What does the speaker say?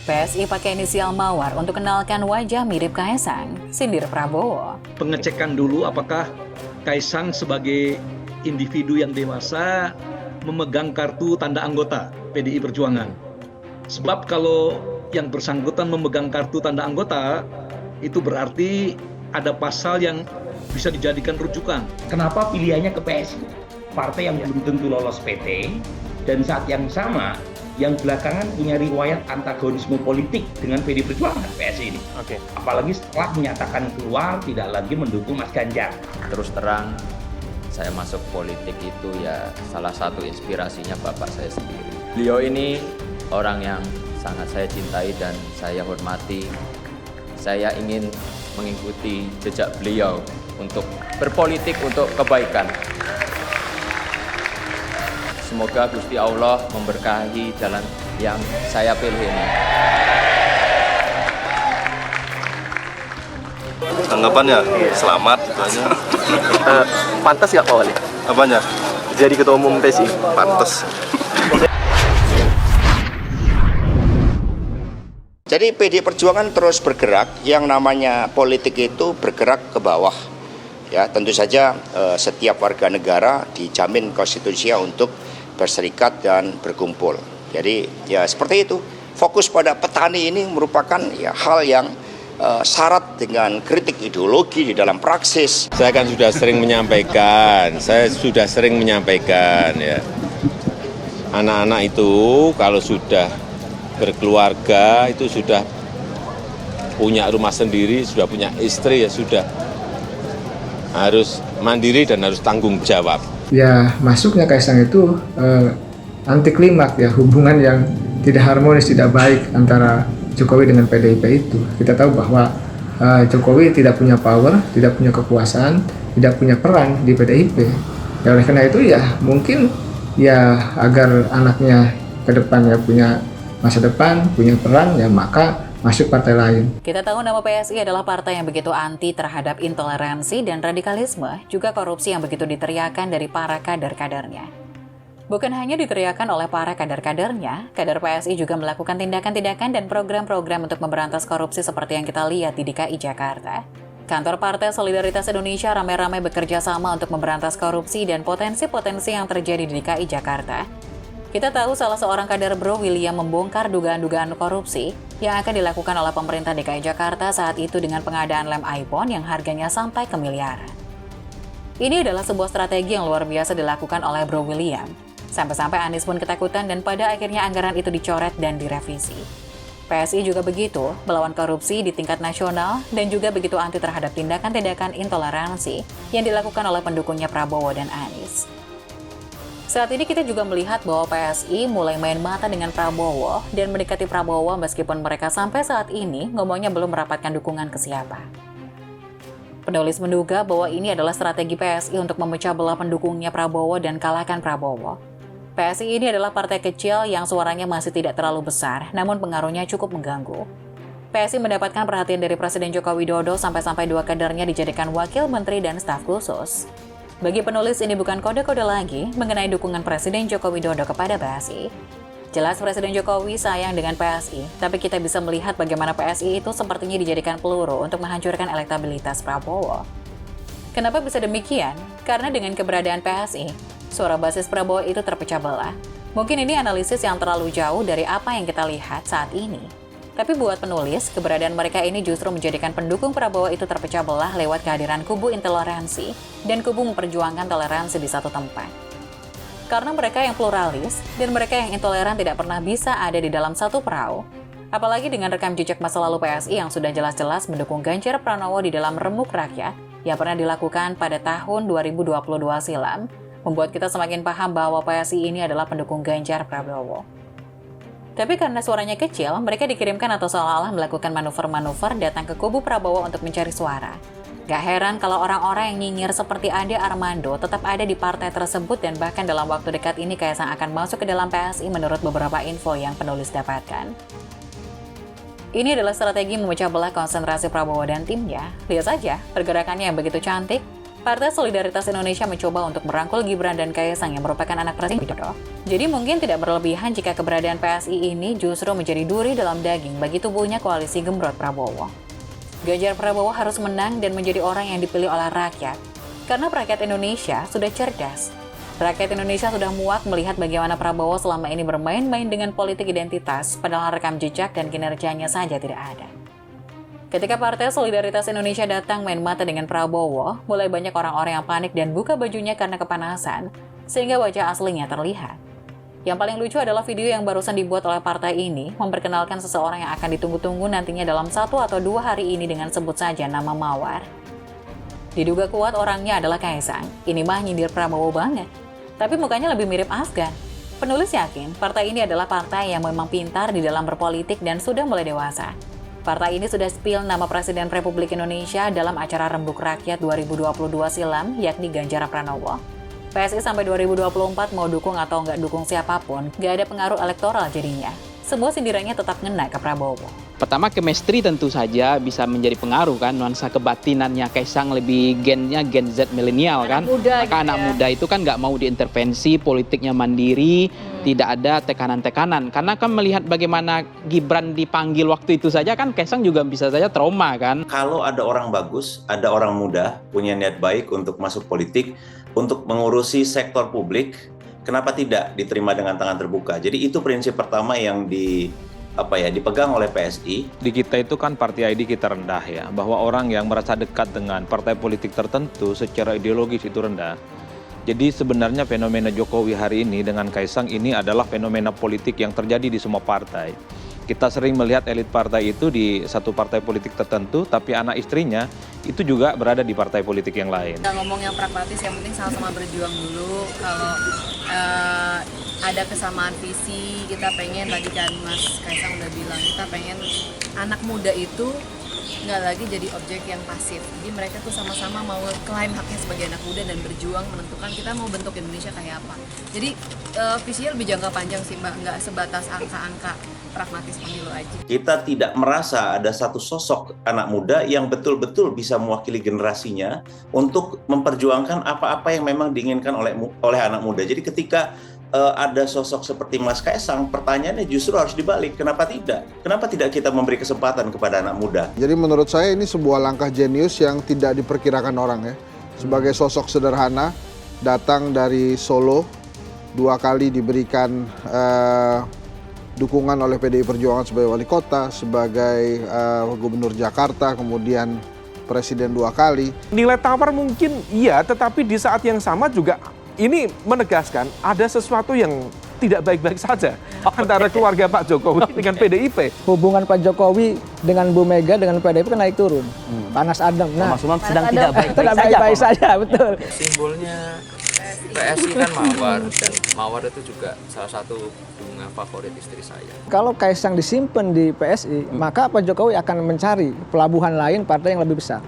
PSI pakai inisial Mawar untuk kenalkan wajah mirip Kaisang, sindir Prabowo. Pengecekan dulu apakah Kaisang sebagai individu yang dewasa memegang kartu tanda anggota PDI Perjuangan. Sebab kalau yang bersangkutan memegang kartu tanda anggota, itu berarti ada pasal yang bisa dijadikan rujukan. Kenapa pilihannya ke PSI? Partai yang belum tentu lolos PT, dan saat yang sama yang belakangan punya riwayat antagonisme politik dengan PDI Perjuangan, PSI ini. Apalagi setelah menyatakan keluar tidak lagi mendukung Mas Ganjar. Terus terang, saya masuk politik itu ya salah satu inspirasinya bapak saya sendiri. Beliau ini orang yang sangat saya cintai dan saya hormati. Saya ingin mengikuti jejak beliau untuk berpolitik untuk kebaikan. Semoga Gusti Allah memberkahi jalan yang saya pilih ini. Tanggapannya selamat itu aja. Pantas nggak Pak Wali? Apanya? Jadi ketua umum PSI? Pantas. Jadi PDI Perjuangan terus bergerak, yang namanya politik itu bergerak ke bawah. Ya, tentu saja setiap warga negara dijamin konstitusinya untuk berserikat dan berkumpul. Jadi ya seperti itu. Fokus pada petani ini merupakan ya hal yang syarat dengan kritik ideologi di dalam praksis. Saya kan sudah sering menyampaikan, ya. Anak-anak itu kalau sudah berkeluarga, itu sudah punya rumah sendiri, sudah punya istri, ya sudah harus mandiri dan harus tanggung jawab. Ya, masuknya Kaisang itu anti klimaks ya, hubungan yang tidak harmonis, tidak baik antara Jokowi dengan PDIP itu. Kita tahu bahwa Jokowi tidak punya power, tidak punya kekuasaan, tidak punya peran di PDIP. Ya, oleh karena itu ya mungkin ya agar anaknya ke depan ya punya masa depan, punya peran, ya maka masuk partai lain. Kita tahu nama PSI adalah partai yang begitu anti terhadap intoleransi dan radikalisme, juga korupsi yang begitu diteriakan dari para kader-kadernya. Bukan hanya diteriakan oleh para kader-kadernya, kader PSI juga melakukan tindakan-tindakan dan program-program untuk memberantas korupsi seperti yang kita lihat di DKI Jakarta. Kantor Partai Solidaritas Indonesia ramai-ramai bekerja sama untuk memberantas korupsi dan potensi-potensi yang terjadi di DKI Jakarta. Kita tahu salah seorang kader Bro William membongkar dugaan-dugaan korupsi yang akan dilakukan oleh pemerintah DKI Jakarta saat itu dengan pengadaan lem iPhone yang harganya sampai ke miliaran. Ini adalah sebuah strategi yang luar biasa dilakukan oleh Bro William. Sampai-sampai Anies pun ketakutan dan pada akhirnya anggaran itu dicoret dan direvisi. PSI juga begitu, melawan korupsi di tingkat nasional dan juga begitu anti terhadap tindakan-tindakan intoleransi yang dilakukan oleh pendukungnya Prabowo dan Anies. Saat ini kita juga melihat bahwa PSI mulai main mata dengan Prabowo dan mendekati Prabowo meskipun mereka sampai saat ini ngomongnya belum merapatkan dukungan ke siapa. Penulis menduga bahwa ini adalah strategi PSI untuk memecah belah pendukungnya Prabowo dan kalahkan Prabowo. PSI ini adalah partai kecil yang suaranya masih tidak terlalu besar, namun pengaruhnya cukup mengganggu. PSI mendapatkan perhatian dari Presiden Joko Widodo sampai-sampai 2 kadernya dijadikan wakil menteri dan staf khusus. Bagi penulis ini bukan kode-kode lagi mengenai dukungan Presiden Joko Widodo kepada PSI. Jelas Presiden Jokowi sayang dengan PSI, tapi kita bisa melihat bagaimana PSI itu sepertinya dijadikan peluru untuk menghancurkan elektabilitas Prabowo. Kenapa bisa demikian? Karena dengan keberadaan PSI, suara basis Prabowo itu terpecah belah. Mungkin ini analisis yang terlalu jauh dari apa yang kita lihat saat ini. Tapi buat penulis, keberadaan mereka ini justru menjadikan pendukung Prabowo itu terpecah belah lewat kehadiran kubu intoleransi dan kubu memperjuangkan toleransi di satu tempat. Karena mereka yang pluralis dan mereka yang intoleran tidak pernah bisa ada di dalam satu perahu. Apalagi dengan rekam jejak masa lalu PSI yang sudah jelas-jelas mendukung Ganjar Pranowo di dalam Remuk Rakyat yang pernah dilakukan pada tahun 2022 silam, membuat kita semakin paham bahwa PSI ini adalah pendukung Ganjar Pranowo. Tapi karena suaranya kecil, mereka dikirimkan atau seolah-olah melakukan manuver-manuver datang ke kubu Prabowo untuk mencari suara. Gak heran kalau orang-orang yang nyinyir seperti Ade Armando tetap ada di partai tersebut dan bahkan dalam waktu dekat ini Kaisang akan masuk ke dalam PSI menurut beberapa info yang penulis dapatkan. Ini adalah strategi memecah belah konsentrasi Prabowo dan timnya. Lihat saja, pergerakannya yang begitu cantik, Partai Solidaritas Indonesia mencoba untuk merangkul Gibran dan Kaisang yang merupakan anak Presiden Widodo. Jadi mungkin tidak berlebihan jika keberadaan PSI ini justru menjadi duri dalam daging bagi tubuhnya koalisi Gembrot Prabowo. Ganjar Prabowo harus menang dan menjadi orang yang dipilih oleh rakyat, karena rakyat Indonesia sudah cerdas. Rakyat Indonesia sudah muak melihat bagaimana Prabowo selama ini bermain-main dengan politik identitas, padahal rekam jejak dan kinerjanya saja tidak ada. Ketika Partai Solidaritas Indonesia datang main mata dengan Prabowo, mulai banyak orang-orang yang panik dan buka bajunya karena kepanasan, sehingga wajah aslinya terlihat. Yang paling lucu adalah video yang barusan dibuat oleh partai ini, memperkenalkan seseorang yang akan ditunggu-tunggu nantinya dalam 1 atau 2 hari ini dengan sebut saja nama Mawar. Diduga kuat orangnya adalah Kaisang, ini mah nyindir Prabowo banget. Tapi mukanya lebih mirip Afgan. Penulis yakin, partai ini adalah partai yang memang pintar di dalam berpolitik dan sudah mulai dewasa. Partai ini sudah spill nama Presiden Republik Indonesia dalam acara Rembuk Rakyat 2022 silam, yakni Ganjar Pranowo. PSI sampai 2024 mau dukung atau nggak dukung siapapun, nggak ada pengaruh elektoral jadinya. Semua sindirannya tetap ngena ke Prabowo. Pertama, chemistry tentu saja bisa menjadi pengaruh kan, nuansa kebatinannya Kaisang lebih gennya Gen Z milenial kan. Maka anak muda itu kan nggak mau diintervensi, politiknya mandiri, tidak ada tekanan-tekanan. Karena kan melihat bagaimana Gibran dipanggil waktu itu saja kan, Kaisang juga bisa saja trauma kan. Kalau ada orang bagus, ada orang muda, punya niat baik untuk masuk politik, untuk mengurusi sektor publik, kenapa tidak diterima dengan tangan terbuka? Jadi itu prinsip pertama yang dipegang oleh PSI. Di kita itu kan partai ID kita rendah ya, bahwa orang yang merasa dekat dengan partai politik tertentu secara ideologis itu rendah. Jadi sebenarnya fenomena Jokowi hari ini dengan Kaisang ini adalah fenomena politik yang terjadi di semua partai. Kita sering melihat elit partai itu di satu partai politik tertentu, tapi anak istrinya itu juga berada di partai politik yang lain. Kita ngomong yang pragmatis, yang penting sama-sama berjuang dulu. Kalau ada kesamaan visi, kita pengen, tadi kan Mas Kaisang udah bilang, kita pengen anak muda itu nggak lagi jadi objek yang pasif. Jadi mereka tuh sama-sama mau klaim haknya sebagai anak muda dan berjuang menentukan kita mau bentuk Indonesia kayak apa. Jadi visinya lebih jangka panjang sih Mbak, nggak sebatas angka-angka pragmatis pemilu aja. Kita tidak merasa ada satu sosok anak muda yang betul-betul bisa mewakili generasinya untuk memperjuangkan apa-apa yang memang diinginkan oleh anak muda. Jadi ketika ada sosok seperti Mas Kaisang, pertanyaannya justru harus dibalik. Kenapa tidak? Kenapa tidak kita memberi kesempatan kepada anak muda? Jadi menurut saya ini sebuah langkah jenius yang tidak diperkirakan orang ya. Sebagai sosok sederhana, datang dari Solo, 2 kali diberikan dukungan oleh PDI Perjuangan sebagai wali kota, sebagai gubernur Jakarta, kemudian presiden 2 kali. Nilai tawar mungkin iya, tetapi di saat yang sama juga ini menegaskan ada sesuatu yang tidak baik-baik saja antara keluarga Pak Jokowi dengan PDIP. Hubungan Pak Jokowi dengan Bu Mega dengan PDIP kan naik turun, panas adem. Nah, Mas Umam sedang tidak baik-baik saja, betul. Simbolnya PSI kan mawar, dan mawar itu juga salah satu bunga favorit istri saya. Kalau Kaisang disimpan di PSI, maka Pak Jokowi akan mencari pelabuhan lain partai yang lebih besar.